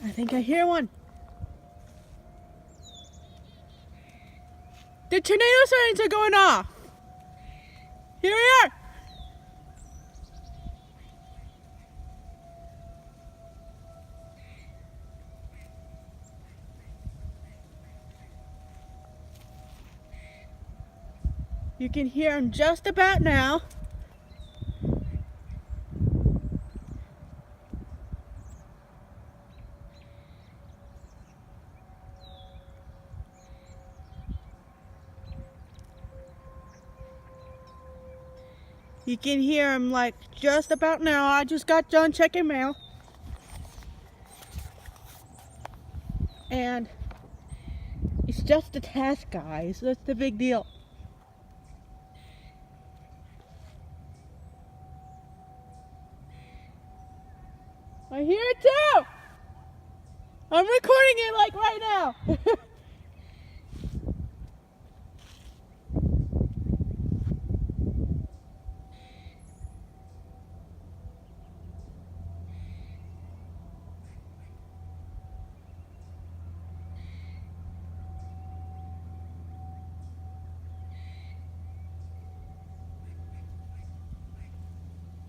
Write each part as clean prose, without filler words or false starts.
I think I hear one. The tornado sirens are going off. Here we are. You can hear them just about now. You can hear them like just about now. I just got done checking mail. And it's just a test, guys. That's the big deal. I hear it too! I'm recording it like right now.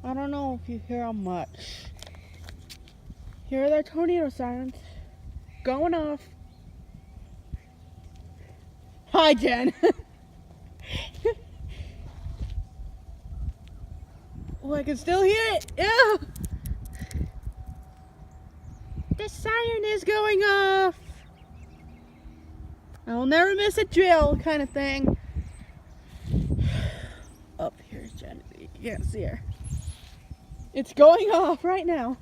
I don't know if you hear them much. Here are the tornado sirens going off. Hi, Jen. Oh, I can still hear it. Yeah. The siren is going off. I'll never miss a drill kind of thing. Up here's Jen. You can't see her. It's going off right now.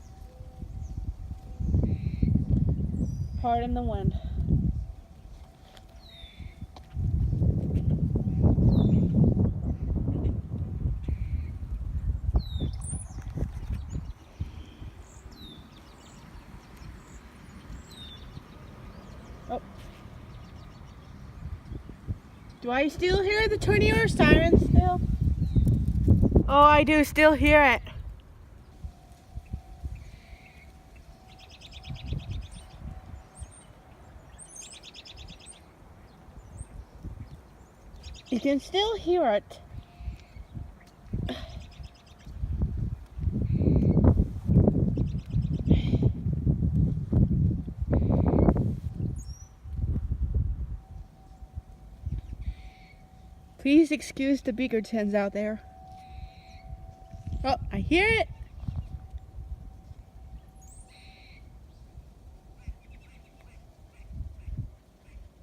Pardon the wind. Oh. Do I still hear the tornado sirens still? Oh, I do still hear it. You can still hear it. Please excuse the bigger tins out there. Oh, I hear it.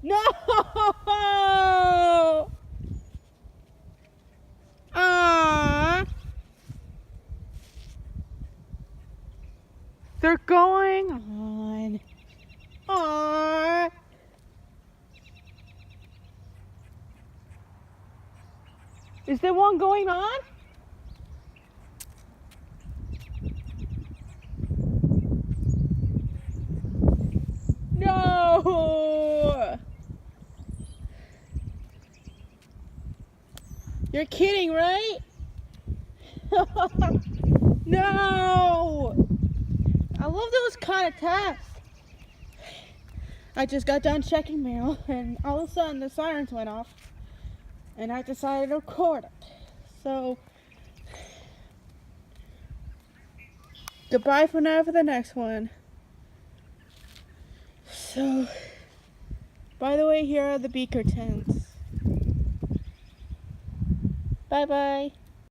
No! They're going on. Aww. Is there one going on? No! You're kidding, right? No! I love those kind of tests. I just got done checking mail and all of a sudden the sirens went off and I decided to record it. So, goodbye for now for the next one. So, by the way, here are the beaker tins. Bye bye.